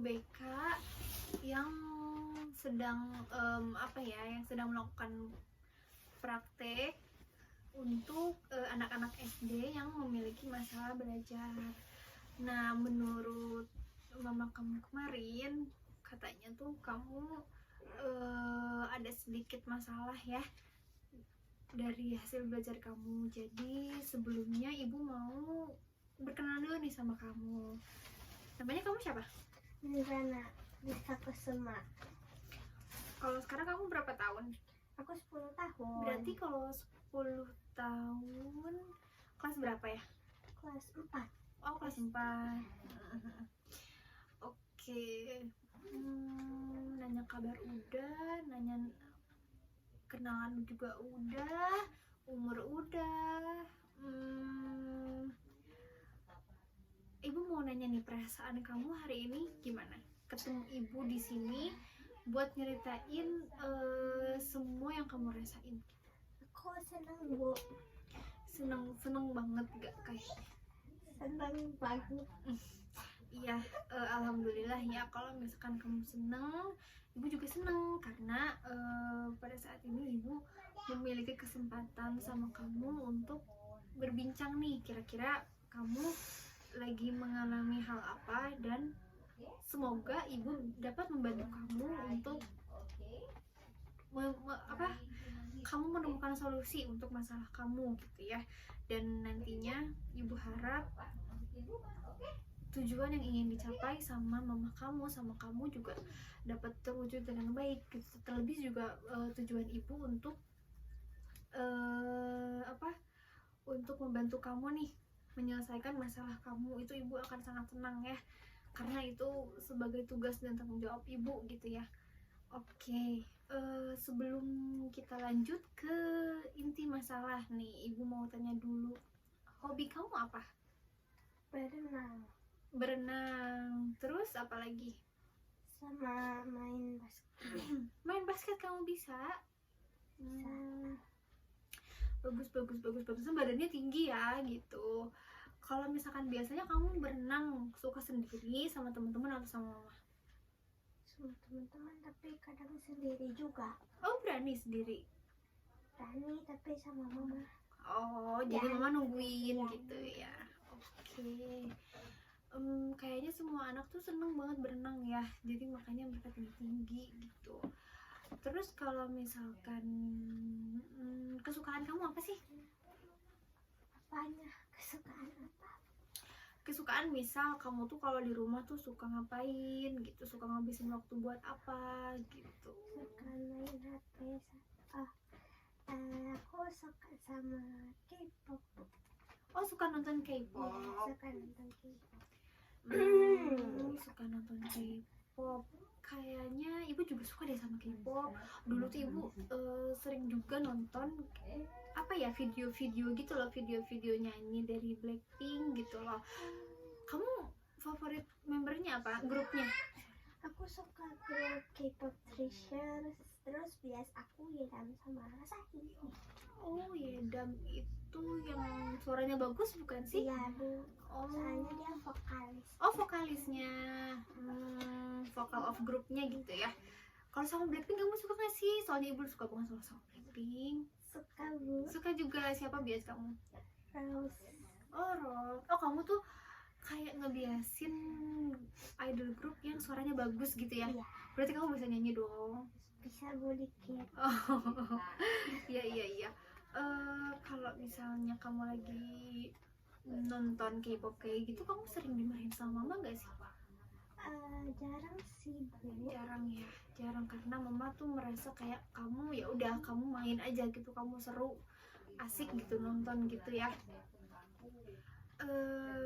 BK yang sedang yang sedang melakukan praktek untuk anak-anak SD yang memiliki masalah belajar. Nah, menurut mama kamu kemarin katanya tuh kamu ada sedikit masalah ya dari hasil belajar kamu. Jadi sebelumnya ibu mau berkenalan dulu nih sama kamu. Namanya kamu siapa? Nirvana bisa Kusuma. Kalau sekarang kamu berapa tahun? Aku 10 tahun. Berarti kalau 10 tahun kelas berapa ya? Kelas 4. Oh, kelas 4. Oke. Nanya kabar udah, nanya kenalan juga udah, umur udah. Ibu mau nanya nih, perasaan kamu hari ini gimana? Ketemu ibu di sini buat nyeritain semua yang kamu rasain. Aku senang, Bu. Seneng banget gak kayak? Senang banget. Iya, alhamdulillah ya. Kalau misalkan kamu seneng, ibu juga seneng karena pada saat ini ibu memiliki kesempatan sama kamu untuk berbincang nih. Kira-kira kamu lagi mengalami hal apa, dan semoga ibu dapat membantu kamu untuk kamu menemukan solusi untuk masalah kamu gitu ya. Dan nantinya ibu harap tujuan yang ingin dicapai sama mama kamu, sama kamu juga dapat terwujud dengan baik gitu. Terlebih juga tujuan ibu untuk untuk membantu kamu nih menyelesaikan masalah kamu, itu ibu akan sangat senang ya, karena itu sebagai tugas dan tanggung jawab ibu gitu ya. Oke, sebelum kita lanjut ke inti masalah nih, ibu mau tanya dulu, hobi kamu apa? Berenang, terus apa lagi? Sama main basket. Main basket kamu bisa? Bagus, badannya tinggi ya gitu. Kalau misalkan biasanya kamu berenang suka sendiri sama teman-teman atau sama mama? Sama teman-teman, tapi kadang sendiri juga. Oh, berani sendiri? Berani, tapi sama mama. Oh, jadi mama nungguin gitu ya. Oke. Kayaknya semua anak tuh seneng banget berenang ya, jadi makanya mereka tinggi gitu. Terus kalau misalkan kesukaan kamu apa sih? Apanya? Kesukaan apa? Kesukaan misal kamu tuh kalau di rumah tuh suka ngapain gitu, suka ngabisin waktu buat apa gitu. Suka main HP. Aku suka sama K-pop. Oh, suka nonton K-pop. Ya, suka nonton K-pop. Suka nonton K-pop. Kayaknya ibu juga suka deh sama K-pop. Dulu tuh ibu sering juga nonton video-video gitu loh, video-video nyanyi dari Blackpink gitu loh. Kamu favorit membernya apa? Grupnya? Aku suka grup K-pop Treasures. Terus bias aku Yedam sama Asahi. Oh, Yedam itu yang suaranya bagus bukan sih? Iya, Bu. Oh, soalnya dia vokalis. Oh, vokalisnya. Vokal of grupnya gitu ya. Kalau sama Blackpink kamu suka gak sih? Soalnya ibu suka banget sama Blackpink. Suka, Bu. Suka juga. Siapa bias kamu? Rose. Oh, Rose. Oh, kamu tuh kayak ngebiasin idol grup yang suaranya bagus gitu ya? Iya. Berarti kamu bisa nyanyi dong? Bisa, Bu, dikit. Oh, iya. Kalau misalnya kamu lagi nonton K-pop kayak gitu, kamu sering dimarahin sama mama gak sih? Jarang sih, Bu. Jarang karena mama tuh merasa kayak kamu ya udah kamu main aja gitu, kamu seru, asik gitu nonton gitu ya.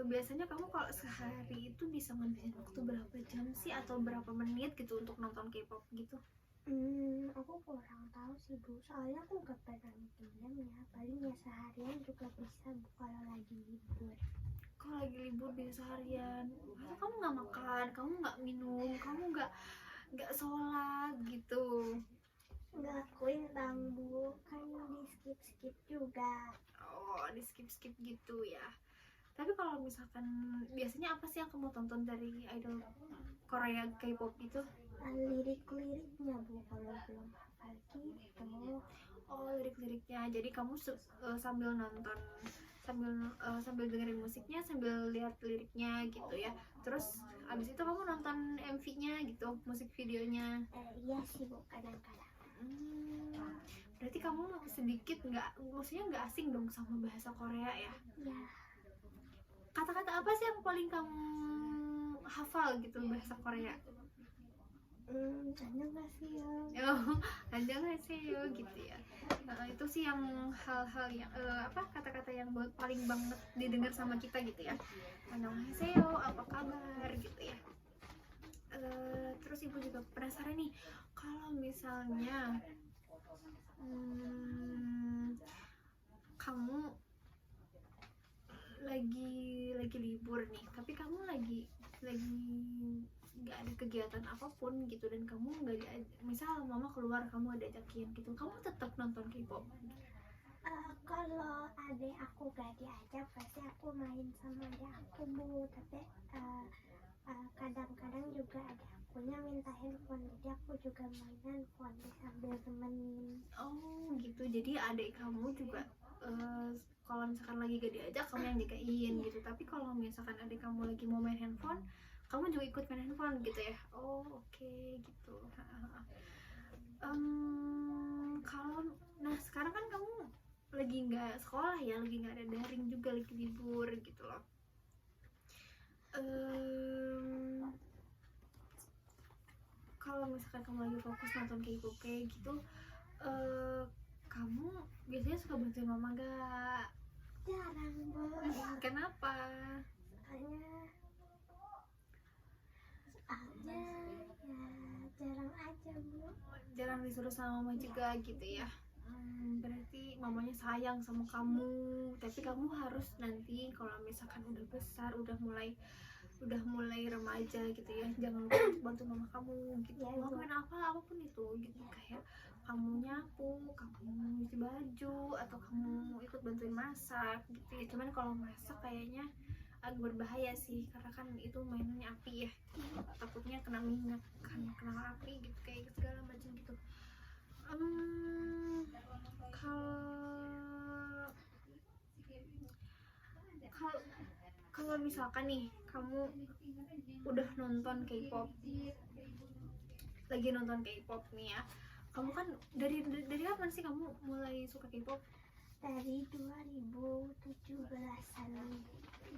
Biasanya kamu kalau sehari itu bisa ngabisin waktu berapa jam sih atau berapa menit gitu untuk nonton K-pop gitu? Aku kurang tahu sih, Bu. Soalnya aku gak pernah ngitung ya. Paling ya seharian juga bisa, Bu, kalau lagi libur. Kalau lagi libur bisa seharian. Masa kamu nggak makan, kamu nggak minum, kamu nggak sholat gitu? Ngelakuin tang, Bu. Kan di skip juga. Oh, di skip gitu ya. Tapi kalau misalkan biasanya apa sih yang kamu tonton dari idol Korea K-pop itu? Lirik-liriknya Bu, kalau belum hafal gitu. Oh, lirik-liriknya. Jadi kamu sambil nonton, sambil dengerin musiknya, sambil lihat liriknya gitu ya. Terus abis itu kamu nonton MV-nya gitu, musik videonya. Iya sih Bu, kadang-kadang. Berarti kamu sedikit maksudnya nggak asing dong sama bahasa Korea ya? Ya, Kata-kata apa sih yang paling kamu hafal gitu bahasa Korea? 안녕하세요. Oh, 안녕하세요 gitu ya. Itu sih yang hal-hal yang kata-kata yang paling banget didengar sama kita gitu ya. 안녕하세요, apa kabar gitu ya. Terus ibu juga penasaran nih, kalau misalnya kamu lagi libur nih, tapi kamu lagi nggak ada kegiatan apapun gitu, dan kamu nggak misal mama keluar, kamu ada ajakin gitu, kamu tetap nonton K-pop? Kalau adik aku gak diajak, pasti aku main sama adik aku Bu. Tapi kadang-kadang juga adik akunya minta handphone, jadi aku juga main handphone sambil temenin. Oh gitu, jadi adik kamu juga kalau misalkan lagi gak diajak, kamu yang jagain gitu. Tapi kalau misalkan adik kamu lagi mau main handphone, kamu juga ikut main handphone gitu ya? Oh oke, gitu. Kalau sekarang kan kamu lagi nggak sekolah ya, lagi nggak ada daring juga, lagi libur gitu loh. Kalau misalkan kamu lagi fokus nonton K-pop kayak gitu, kamu biasanya suka bantuin mama gak? Jarang Bu. Kenapa? Soalnya ya jarang aja Bu. Jarang disuruh sama mama juga gitu ya. Berarti mamanya sayang sama kamu, tapi kamu harus nanti kalau misalkan udah besar, udah mulai remaja gitu ya, jangan lupa bantu mama kamu gitu, ngelakuin apapun itu gitu, kayak kamu nyapu, kamu nyuci baju, atau kamu ikut bantuin masak gitu ya. Cuman kalau masak kayaknya agak berbahaya sih, karena kan itu mainannya api ya, takutnya kena minyak, kan kena api gitu, kayak segala macam gitu. Kalau misalkan nih kamu udah nonton K-pop, lagi nonton K-pop nih ya, kamu kan dari kapan sih kamu mulai suka K-pop? Dari 2017-an.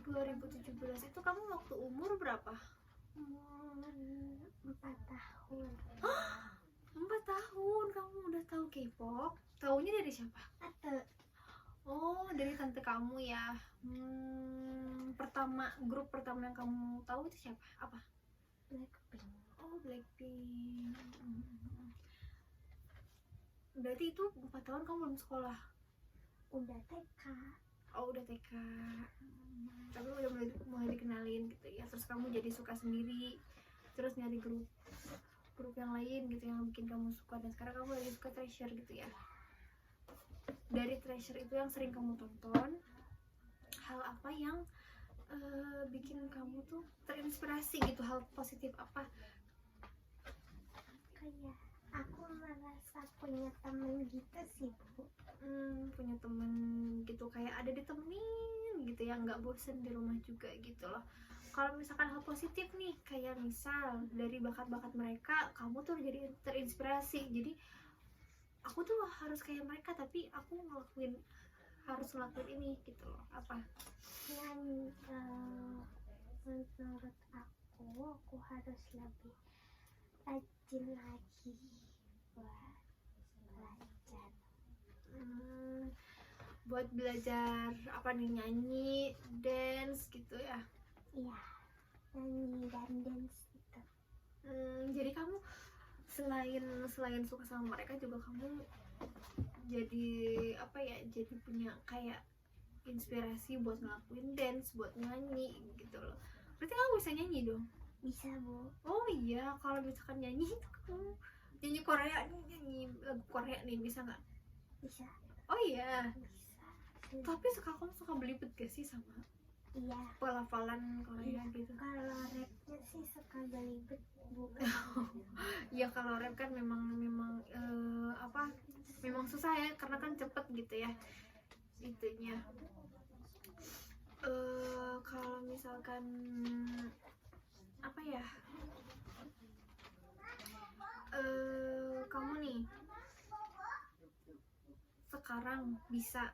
2017 itu kamu waktu umur berapa? 4 tahun. 4 tahun kamu udah tahu K-pop? Taunya dari siapa? Atau Oh, dari tante kamu ya. Grup pertama yang kamu tahu itu siapa? Apa? Blackpink. Oh, Blackpink. Berarti itu 4 tahun kamu belum sekolah? Udah TK. Oh, udah TK. Tapi udah mulai dikenalin gitu ya. Terus kamu jadi suka sendiri, terus nyari grup yang lain gitu yang bikin kamu suka, dan sekarang kamu lagi suka Treasure gitu ya. Dari Treasure itu yang sering kamu tonton, hal apa yang bikin kamu tuh terinspirasi gitu, hal positif apa? Kayak aku merasa punya temen gitu sih Bu. Punya temen gitu, kayak ada ditemenin gitu ya, nggak bosen di rumah juga gitu loh. Kalau misalkan hal positif nih, kayak misal dari bakat-bakat mereka, kamu tuh jadi terinspirasi, jadi aku tuh harus kayak mereka, tapi aku harus ngelakuin ini gitu loh. Apa? Dan menurut aku harus lebih rajin lagi buat belajar apa nih, nyanyi, dance gitu ya? Iya, nyanyi dan dance gitu. Jadi kamu selain suka sama mereka juga kamu jadi apa ya, jadi punya kayak inspirasi buat ngelakuin dance, buat nyanyi gitu loh. Berarti kamu bisa nyanyi dong? Bisa Bu. Oh iya, kalau misalkan nyanyi itu kamu nyanyi Korea nih, nyanyi lagu Korea nih, bisa nggak? Bisa. Oh iya. Bisa. Tapi kamu suka belibet gak sih sama Iya, pelafalan Korea gitu. kalau rapnya sih suka belibet Bu. Ya kalau rap kan memang memang susah ya, karena kan cepet gitu ya itunya. Kalau misalkan apa ya, kamu nih sekarang bisa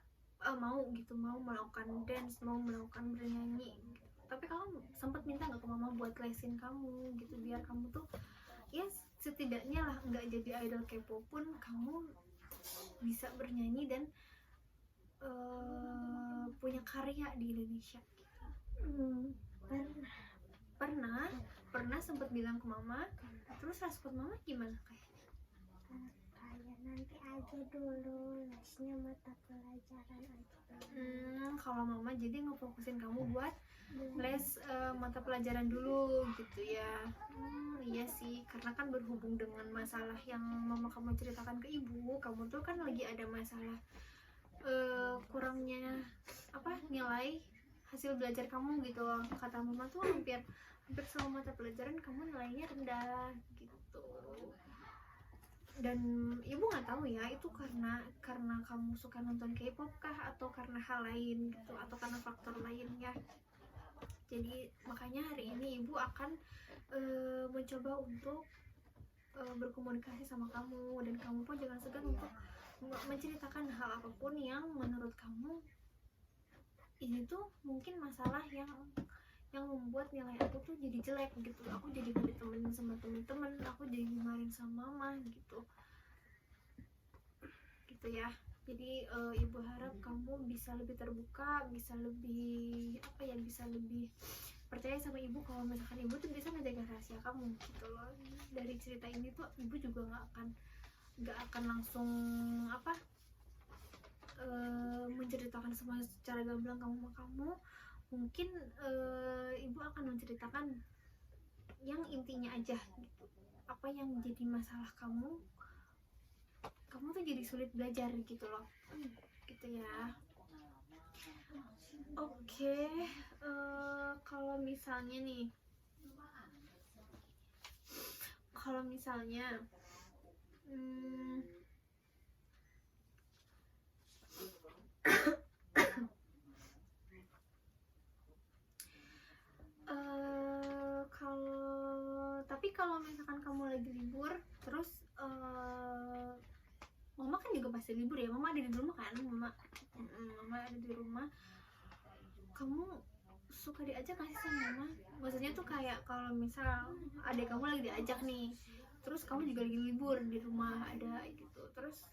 mau melakukan dance, mau melakukan bernyanyi, tapi kamu sempat minta nggak ke mama buat lesin kamu gitu, biar kamu tuh ya setidaknya lah nggak jadi idol K-pop pun kamu bisa bernyanyi dan punya karya di Indonesia gitu. Pernah sempat bilang ke mama, terus respon mama gimana? Kayak nanti aja dulu, lesnya mata pelajaran aja dulu. Kalau mama jadi ngefokusin kamu buat les mata pelajaran dulu gitu ya. Iya sih, karena kan berhubung dengan masalah yang mama kamu ceritakan ke ibu, kamu tuh kan lagi ada masalah kurangnya nilai hasil belajar kamu gitu loh. Kata mama tuh hampir semua mata pelajaran kamu nilainya rendah gitu. Dan ibu nggak tahu ya itu karena kamu suka nonton K-pop kah, atau karena hal lain gitu, atau karena faktor lainnya. Jadi makanya hari ini ibu akan mencoba untuk berkomunikasi sama kamu, dan kamu pun jangan segan untuk menceritakan hal apapun yang menurut kamu ini tuh mungkin masalah yang membuat nilai aku tuh jadi jelek gitu. Aku jadi gak ditemenin sama temen-temen, aku jadi dimarahin sama mama gitu ya. Jadi ibu harap kamu bisa lebih terbuka, bisa lebih bisa lebih percaya sama ibu kalau misalkan ibu tuh bisa ngejaga rahasia kamu gitu loh. Dari cerita ini tuh ibu juga nggak akan langsung menceritakan semua secara gamblang kamu. Mungkin ibu akan menceritakan yang intinya aja gitu, apa yang jadi masalah kamu tuh jadi sulit belajar gitu loh, gitu ya. Oke, kalau misalnya kalau misalkan kamu lagi libur terus mama kan juga pasti libur ya, mama ada di rumah kan, mama ada di rumah, kamu suka diajak gak sih sama mama? Maksudnya tuh kayak kalau misal adik kamu lagi diajak nih, terus kamu juga lagi libur di rumah ada gitu, terus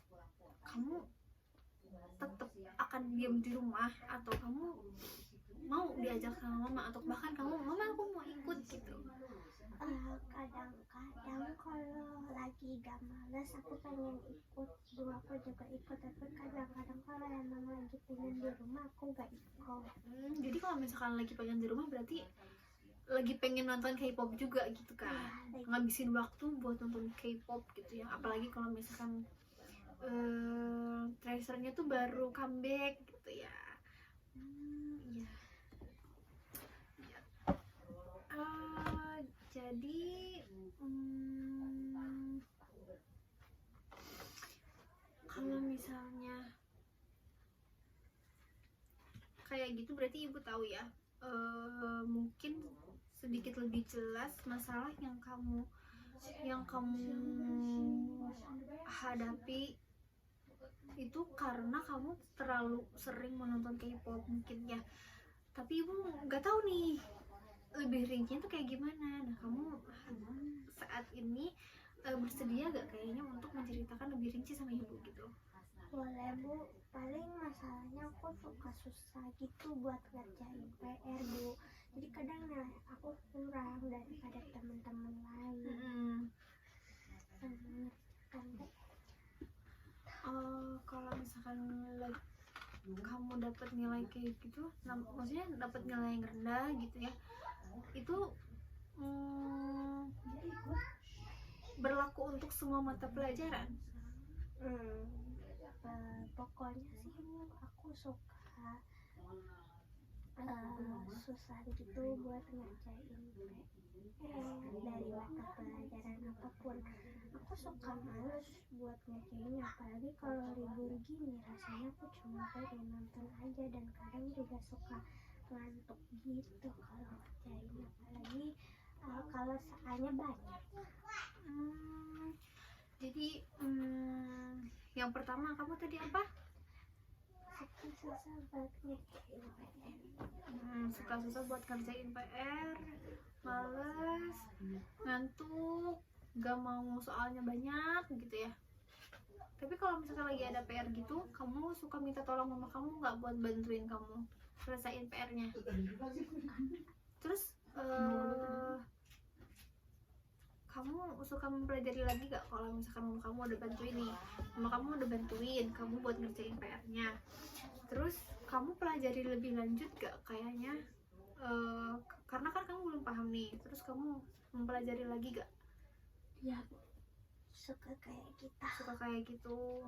kamu tetap akan diam di rumah, atau kamu mau diajak sama mama, atau bahkan kamu mama aku mau ikut gitu? Kadang-kadang kalau lagi gak males aku pengen ikut, aku juga ikut, tapi kadang-kadang kalau emang lagi pengen di rumah aku gak ikut. Jadi kalau misalkan lagi pengen di rumah berarti lagi pengen nonton K-pop juga gitu kan? Ya, ngabisin waktu buat nonton K-pop gitu ya, apalagi kalau misalkan Treasure-nya tuh baru comeback gitu ya. Iya. Jadi kalau misalnya kayak gitu berarti ibu tahu ya, mungkin sedikit lebih jelas masalah yang kamu hadapi itu karena kamu terlalu sering menonton K-pop mungkin ya. Tapi ibu nggak tahu nih lebih rincinya tuh kayak gimana. Nah, kamu saat ini bersedia gak kayaknya untuk menceritakan lebih rinci sama ibu gitu? Boleh Bu, paling masalahnya aku suka susah gitu buat ngerjain PR Bu, jadi kadang nilai aku kurang daripada teman-teman lain. Kalau misalkan kamu dapat nilai kayak gitu, maksudnya dapat nilai yang rendah gitu ya, itu berlaku untuk semua mata pelajaran? Pokoknya sih aku suka susah gitu buat ngerjain PR dari mata pelajaran apapun. Aku suka males buat ngerjain, apalagi kalau libur gini rasanya aku cuma pengen nonton aja, dan kadang juga suka ngantuk gitu kalau ngerjain, apalagi kalau soalnya banyak. Jadi yang pertama kamu tadi apa? Susah buat ngerjain PR. Suka susah buat ngerjain PR, males, ngantuk, gak mau soalnya banyak gitu ya. Tapi kalau misalkan lagi ada PR gitu, kamu suka minta tolong mama kamu nggak buat bantuin kamu selesaiin PR-nya? Terus kamu suka mempelajari lagi gak kalau misalkan mama kamu udah bantuin nih, mama kamu udah bantuin kamu buat ngerjain PR-nya, terus kamu pelajari lebih lanjut gak kayaknya? Karena kan kamu belum paham nih, terus kamu mempelajari lagi gak? Ya, suka kayak kita. Suka kayak gitu.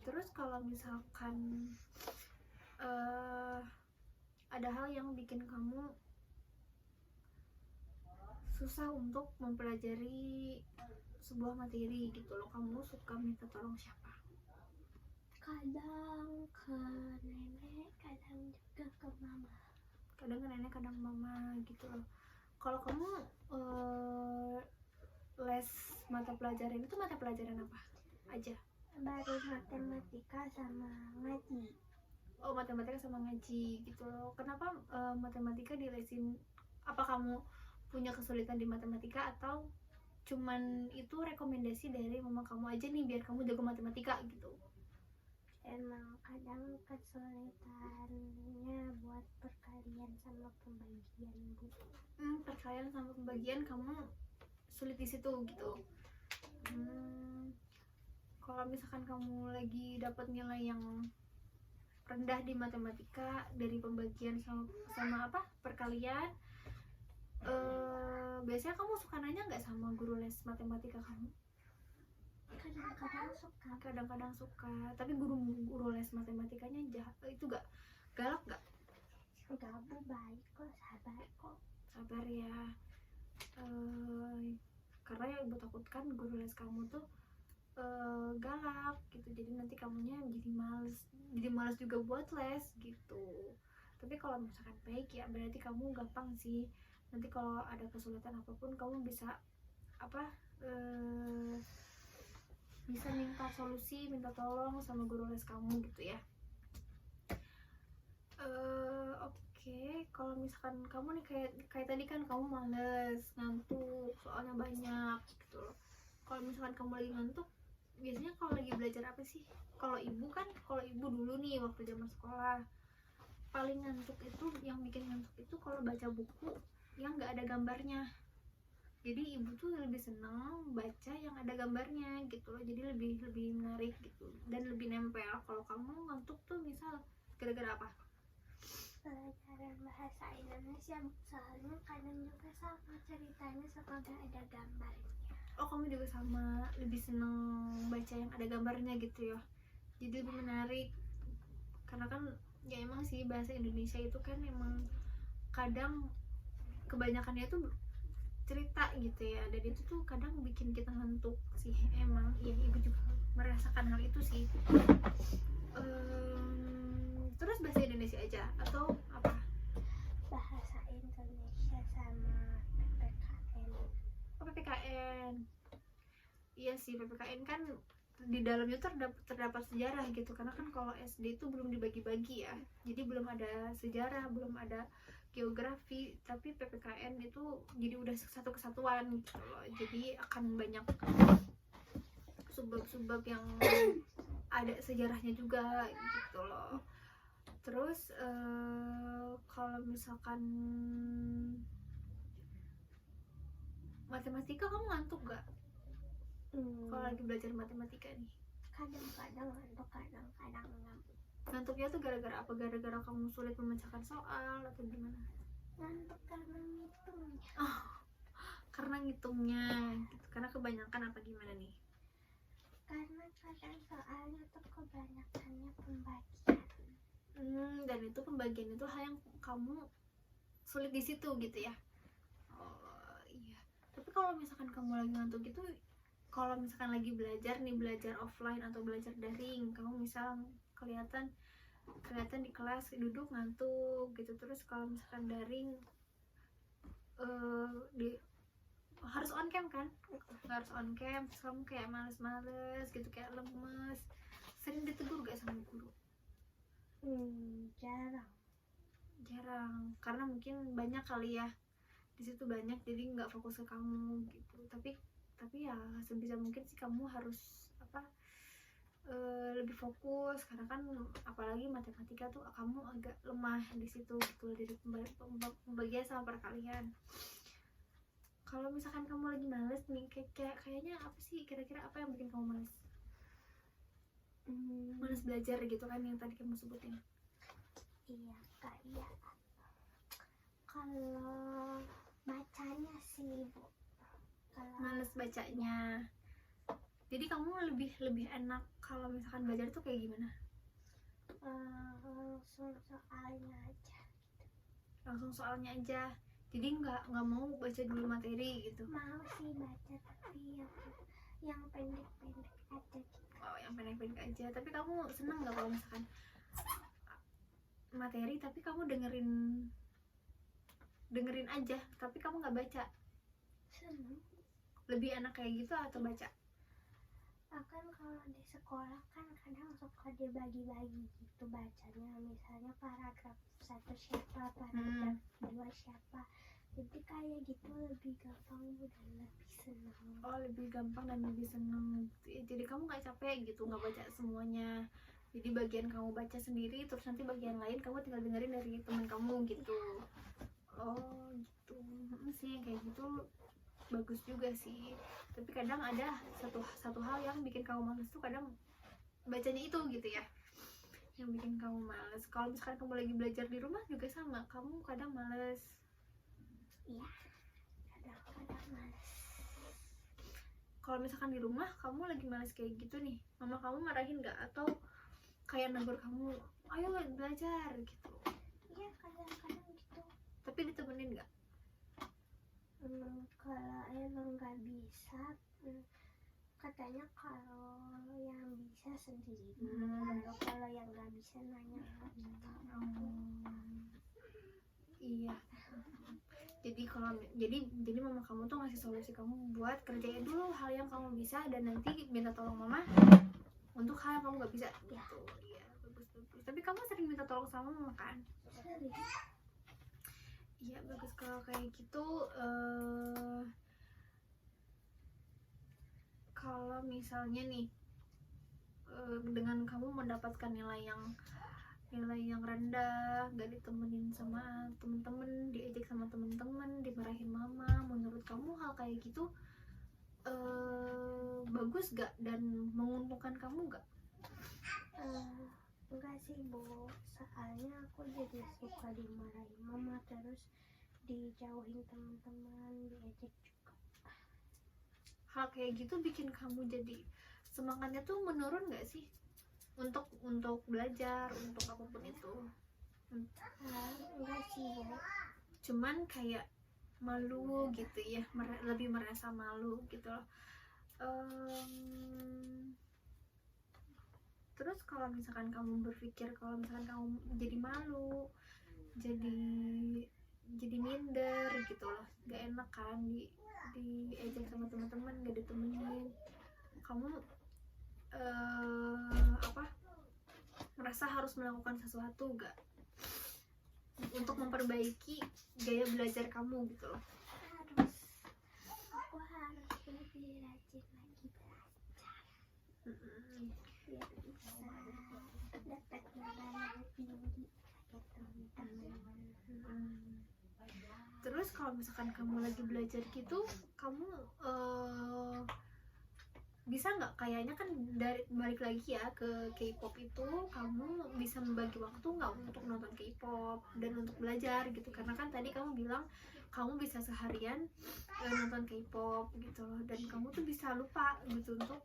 Terus kalau misalkan ada hal yang bikin kamu susah untuk mempelajari sebuah materi gitu loh, kamu suka minta tolong siapa? Kadang ke nenek, kadang juga ke mama. Kadang ke nenek, kadang mama gitu loh. Kalau kamu les mata pelajaran itu mata pelajaran apa aja? Baru matematika sama ngaji. Oh, matematika sama ngaji gitu loh. Kenapa matematika dilesin? Apa kamu punya kesulitan di matematika atau cuman itu rekomendasi dari mama kamu aja nih biar kamu jago matematika gitu? Emang kadang kesulitannya buat perkalian sama pembagian, Bu. Perkalian sama pembagian kamu sulit di situ gitu. Kalau misalkan kamu lagi dapat nilai yang rendah di matematika dari pembagian sama apa perkalian, biasanya kamu suka nanya nggak sama guru les matematika kamu? Kadang-kadang suka. Tapi guru les matematikanya jahat itu gak galak gak? Enggak, Bu, baik kok, sabar kok. Sabar ya. Karena yang ibu takutkan guru les kamu tuh galak gitu, jadi nanti kamunya jadi malas juga buat les gitu. Tapi kalau misalkan baik ya berarti kamu gampang sih, nanti kalau ada kesulitan apapun kamu bisa bisa minta solusi, minta tolong sama guru les kamu gitu ya. Oke. Kalau misalkan kamu nih kayak tadi kan kamu males, ngantuk, soalnya banyak gitu loh. Kalau misalkan kamu lagi ngantuk, biasanya kalau lagi belajar apa sih? Kalau ibu dulu nih waktu zaman sekolah, paling ngantuk itu, yang bikin ngantuk itu kalau baca buku yang nggak ada gambarnya. Jadi ibu tuh lebih senang baca yang ada gambarnya gitu loh, jadi lebih menarik gitu dan lebih nempel. Kalau kamu ngantuk tuh misal gara-gara apa? Pelajaran bahasa Indonesia, soalnya kadang juga sama ceritanya suka gak ada gambarnya. Oh, kamu juga sama, lebih seneng baca yang ada gambarnya gitu ya, jadi lebih menarik. Karena kan ya emang sih bahasa Indonesia itu kan emang kadang kebanyakannya tuh cerita gitu ya, dan itu tuh kadang bikin kita ngantuk sih emang. Ya ibu juga merasakan hal itu sih. Terus bahasa Indonesia aja atau apa? Bahasa Indonesia sama PPKN. Oh, PPKN. Iya sih, PPKN kan di dalamnya terdapat sejarah gitu, karena kan kalau SD itu belum dibagi-bagi ya, jadi belum ada sejarah, belum ada geografi. Tapi PPKN itu jadi udah satu kesatuan gitu loh, jadi akan banyak subbab yang ada sejarahnya juga gitu loh. Terus kalau misalkan matematika kamu ngantuk gak? Kalau lagi belajar matematika nih, Kadang-kadang ngantuk, kadang-kadang ngantuk. Ngantuknya tuh gara-gara apa? Gara-gara kamu sulit memecahkan soal atau gimana? Ngantuk karena ngitungnya. Karena ngitungnya gitu. Karena kebanyakan apa gimana nih? Karena kadang soalnya tuh kebanyakannya pembagian. Dan itu pembagian itu hal yang kamu sulit di situ gitu ya. Oh iya. Tapi kalau misalkan kamu lagi ngantuk itu, kalau misalkan lagi belajar nih, belajar offline atau belajar daring, kamu misal kelihatan di kelas duduk ngantuk gitu, terus kalau misalkan daring harus on cam kan, harus on cam, terus kamu kayak males-males gitu, kayak lemes, sering ditegur gak sama guru? Jarang, karena mungkin banyak kali ya di situ, banyak jadi nggak fokus ke kamu gitu. Tapi ya sebisa mungkin sih kamu harus lebih fokus, karena kan apalagi matematika tuh kamu agak lemah di situ gitu, dari pembagian sama perkalian. Kalau misalkan kamu lagi males nih, kayaknya apa sih, kira-kira apa yang bikin kamu males? Males belajar gitu kan, yang tadi kamu sebutin. Iya kak, iya. Kalau bacanya sih Bu, males bacanya. Jadi kamu lebih enak kalau misalkan belajar tuh kayak gimana? langsung soalnya aja. Langsung soalnya aja. Jadi nggak mau baca dulu materi gitu? Mau sih baca, tapi yang pendek-pendek aja gitu. Oh, yang pendek-pendek aja. Tapi kamu seneng nggak kalau misalkan materi tapi kamu dengerin aja, tapi kamu nggak baca? Seneng. Lebih enak kayak gitu atau baca? Kan kalau di sekolah kan kadang suka dibagi-bagi gitu bacanya, misalnya paragraf 1 siapa, paragraf 2 siapa, jadi kayak gitu lebih gampang dan lebih senang. Oh, lebih gampang dan lebih seneng. Jadi kamu nggak capek gitu nggak baca semuanya, jadi bagian kamu baca sendiri, terus nanti bagian lain kamu tinggal dengerin dari teman kamu gitu. Oh gitu sih, kayak gitu bagus juga sih. Tapi kadang ada satu hal yang bikin kamu males tuh, kadang bacanya itu gitu ya, yang bikin kamu males. Kalau misalkan kamu lagi belajar di rumah juga sama, kamu kadang males? Iya, kadang-kadang males. Kalau misalkan di rumah kamu lagi males kayak gitu nih, mama kamu marahin nggak, atau kayak negur kamu, ayo belajar gitu? Iya, kadang-kadang gitu. Tapi ditemenin nggak? Kalau emang nggak bisa, katanya kalau yang bisa sendiri, baru kalau yang nggak bisa nanya lagi. Iya. Jadi mama kamu tuh ngasih solusi kamu buat kerjain dulu hal yang kamu bisa, dan nanti minta tolong mama untuk hal yang kamu nggak bisa gitu. Iya, bagus. Tapi kamu sering minta tolong sama mama kan? Sering. Iya, bagus kalau kayak gitu. Kalau misalnya nih dengan kamu mendapatkan nilai yang rendah, gak ditemenin sama temen-temen, diejek sama temen-temen, dimarahin mama, menurut kamu hal kayak gitu bagus gak dan menguntungkan kamu gak? Enggak sih Bu, soalnya aku jadi suka dimarahin mama, terus dijauhin teman-teman, diejek juga. Hal kayak gitu bikin kamu jadi semangatnya tuh menurun gak sih untuk belajar, untuk apapun itu? Enggak sih Bu, cuman kayak malu gitu ya, lebih merasa malu gitu loh. Terus kalau misalkan kamu berpikir kalau misalkan kamu jadi malu, jadi minder gitu loh, gak enak kan diejek sama teman-teman, gak ditemenin, kamu merasa harus melakukan sesuatu gak untuk memperbaiki gaya belajar kamu gitu loh? Aku harus lebih rajin lagi belajar biar bisa dapat nilai yang tinggi kayak teman-teman. Terus kalau misalkan kamu lagi belajar gitu, kamu bisa nggak, kayaknya kan dari balik lagi ya ke K-pop itu, kamu bisa membagi waktu nggak untuk nonton K-pop dan untuk belajar gitu? Karena kan tadi kamu bilang kamu bisa seharian nonton K-pop gitu loh, dan kamu tuh bisa lupa gitu untuk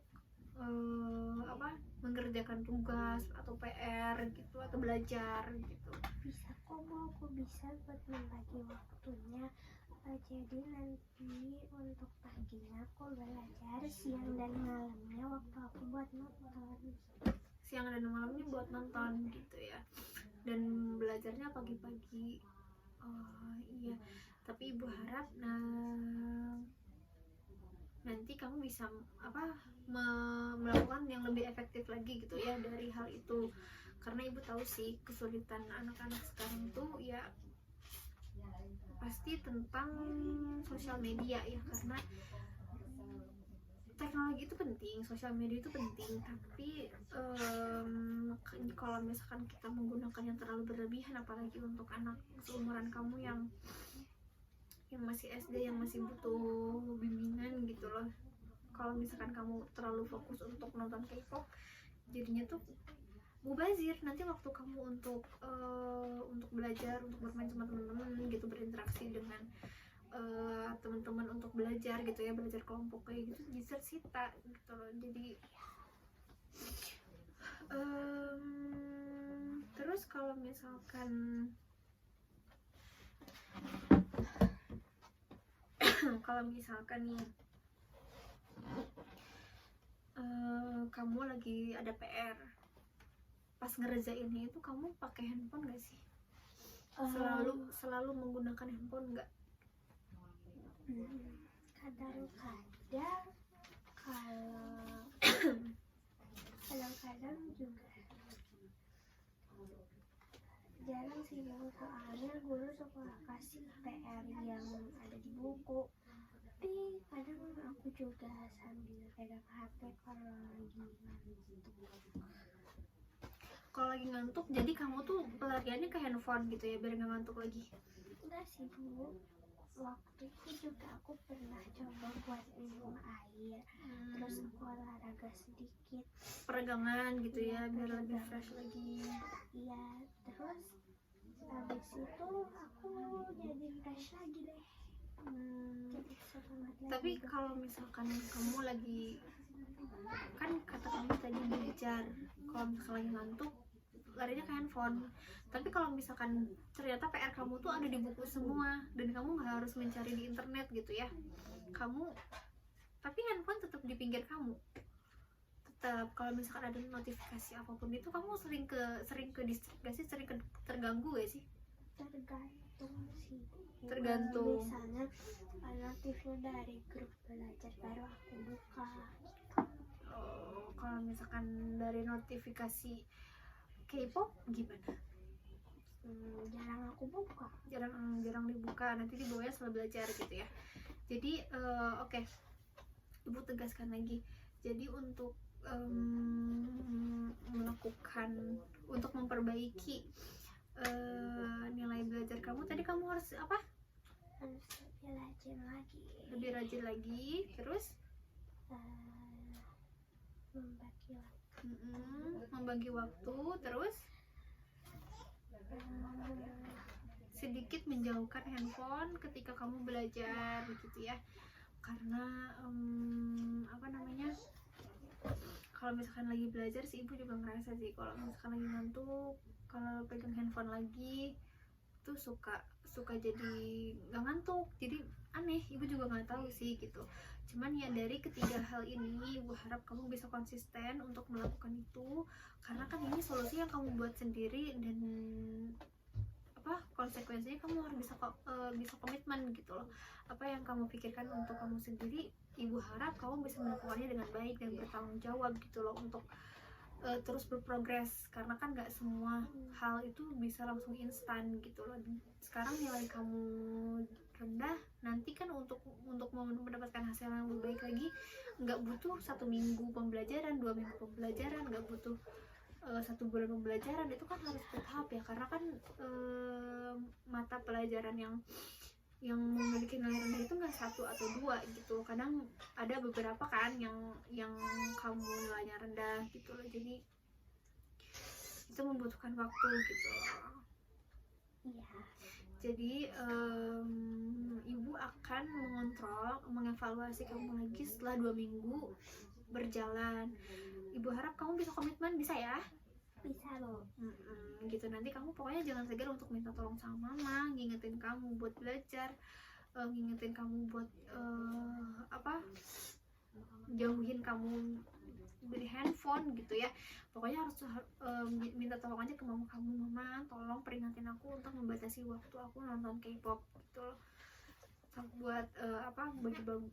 mengerjakan tugas atau PR gitu atau belajar gitu. Bisa kok Bu, aku bisa buat membagi waktunya. Jadi nanti untuk paginya aku belajar, siang dan malamnya waktu aku buat nonton. Siang dan malamnya buat nonton gitu ya, dan belajarnya pagi-pagi. Oh iya, tapi ibu harap nanti kamu bisa melakukan yang lebih efektif lagi gitu ya dari hal itu, karena ibu tahu sih kesulitan anak-anak sekarang tuh ya pasti tentang sosial media ya, karena teknologi itu penting, sosial media itu penting, tapi kalau misalkan kita menggunakan yang terlalu berlebihan, apalagi untuk anak seumuran kamu yang masih SD, yang masih butuh bimbingan gitu loh. Kalau misalkan kamu terlalu fokus untuk nonton K-pop, jadinya tuh mubazir nanti waktu kamu untuk belajar, untuk bermain sama teman-teman gitu, berinteraksi dengan teman-teman untuk belajar gitu ya, belajar kelompok kayak gitu, bisa tersita gitu loh. Jadi terus kalau misalkan nih kamu lagi ada PR, pas ngerjainnya itu kamu pakai handphone gak sih? Selalu menggunakan handphone nggak? Kadang-kadang kadang-kadang juga jarang sih Bu, soalnya guru suka kasih PR yang ada di buku, tapi kadang aku juga sambil pegang HP kalau lagi ngantuk. Kalau lagi ngantuk, jadi kamu tuh pelariannya ke handphone gitu ya, biar nggak ngantuk lagi? Enggak sih Bu, waktu itu juga aku pernah coba buat minum air, terus aku olahraga sedikit, peregangan gitu ya, biar lebih fresh lagi. Iya, terus habis itu aku jadi fresh lagi deh. Jadi semangat lagi. Tapi kalau misalkan kamu lagi, kan kata kamu tadi belajar, kalau misalkan lagi ngantuk larinya ke handphone, tapi kalau misalkan ternyata PR kamu tuh ada di buku semua dan kamu nggak harus mencari di internet gitu ya, tapi handphone tetap di pinggir kamu, tetap kalau misalkan ada notifikasi apapun itu, kamu sering ke distrik gak sih, sering terganggu gak sih? Tergantung. Misalnya notifnya dari grup belajar baru aku buka. Kalau misalkan dari notifikasi K-pop gimana? Jarang aku buka. Jarang dibuka, nanti dibawanya setelah belajar gitu ya. Jadi oke. Ibu tegaskan lagi. Jadi untuk untuk memperbaiki nilai belajar kamu, tadi kamu harus apa? Harus lebih rajin lagi, terus membagi waktu, terus sedikit menjauhkan handphone ketika kamu belajar gitu ya, karena kalau misalkan lagi belajar sih, ibu juga ngerasa sih kalau misalkan lagi ngantuk, kalau pegang handphone lagi tuh suka jadi nggak ngantuk, jadi aneh, ibu juga nggak tahu sih gitu. Cuman ya dari ketiga hal ini, ibu harap kamu bisa konsisten untuk melakukan itu, karena kan ini solusi yang kamu buat sendiri, dan konsekuensinya kamu harus bisa komitmen gitu loh. Apa yang kamu pikirkan untuk kamu sendiri, ibu harap kamu bisa melakukannya dengan baik dan bertanggung jawab gitu loh, untuk terus berprogres, karena kan nggak semua hal itu bisa langsung instan gitu loh. Sekarang nilai kamu rendah, nanti kan untuk mendapatkan hasil yang lebih baik lagi nggak butuh 1 minggu pembelajaran, 2 minggu pembelajaran, nggak butuh 1 bulan pembelajaran, itu kan harus bertahap ya, karena kan mata pelajaran yang memiliki nilai rendah itu nggak 1 atau 2 gitu, kadang ada beberapa kan yang kamu nilainya rendah gitu loh, jadi itu membutuhkan waktu gitu loh. Iya. Jadi ibu akan mengontrol, mengevaluasi kamu lagi setelah 2 minggu berjalan. Ibu harap kamu bisa komitmen, bisa ya? Bisa Bu. Gitu. Nanti kamu pokoknya jangan segan untuk minta tolong sama mama, ngingetin kamu buat belajar, ngingetin kamu buat jauhin kamu dari handphone gitu ya. Pokoknya harus minta tolong aja ke mama kamu, mama tolong peringatin aku untuk membatasi waktu aku nonton K-pop gitu loh, buat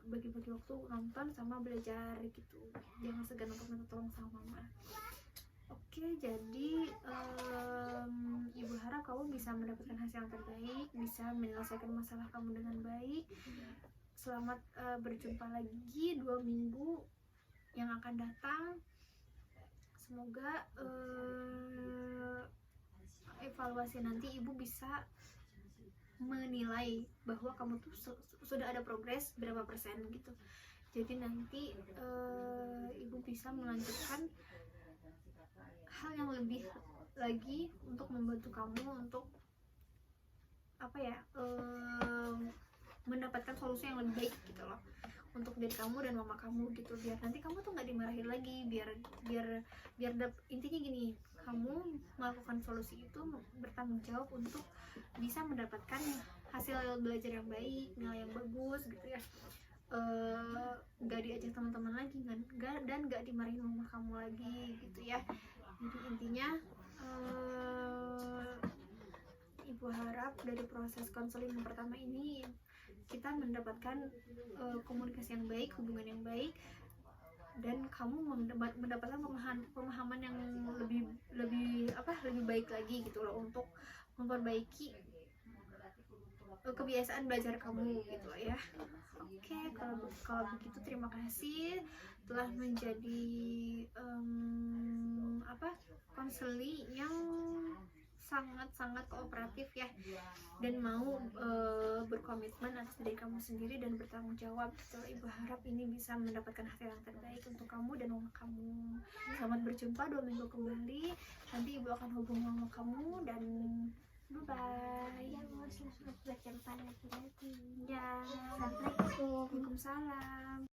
bagi-bagi waktu nonton sama belajar gitu. Jangan segan untuk minta tolong sama mama. Oke, jadi ibu harap kamu bisa mendapatkan hasil yang terbaik, bisa menyelesaikan masalah kamu dengan baik. Selamat berjumpa lagi 2 minggu yang akan datang. Semoga evaluasi nanti ibu bisa menilai bahwa kamu tuh sudah ada progres berapa persen gitu. Jadi nanti ibu bisa melanjutkan hal yang lebih lagi untuk membantu kamu untuk mendapatkan solusi yang lebih baik gitu loh, untuk diri kamu dan mama kamu gitu, biar nanti kamu tuh nggak dimarahin lagi, intinya gini, kamu melakukan solusi itu bertanggung jawab untuk bisa mendapatkan hasil belajar yang baik, nilai yang bagus gitu ya, nggak diajak teman-teman lagi dan nggak dimarahin mama kamu lagi gitu ya. Jadi intinya ibu harap dari proses konseling yang pertama ini kita mendapatkan komunikasi yang baik, hubungan yang baik, dan kamu mendapatkan pemahaman yang lebih baik lagi gitu loh, untuk memperbaiki kebiasaan belajar kamu gitu loh ya. Oke, kalau begitu terima kasih telah menjadi konseling yang sangat kooperatif ya, dan mau berkomitmen atas diri kamu sendiri dan bertanggung jawab gitu. Ibu harap ini bisa mendapatkan hasil yang terbaik untuk kamu dan mama kamu. Selamat berjumpa 2 minggu kembali. Nanti ibu akan hubungi mama kamu dan bye-bye. Ya Bu, selamat berjumpa lagi. Ya, Assalamualaikum. Waalaikumsalam.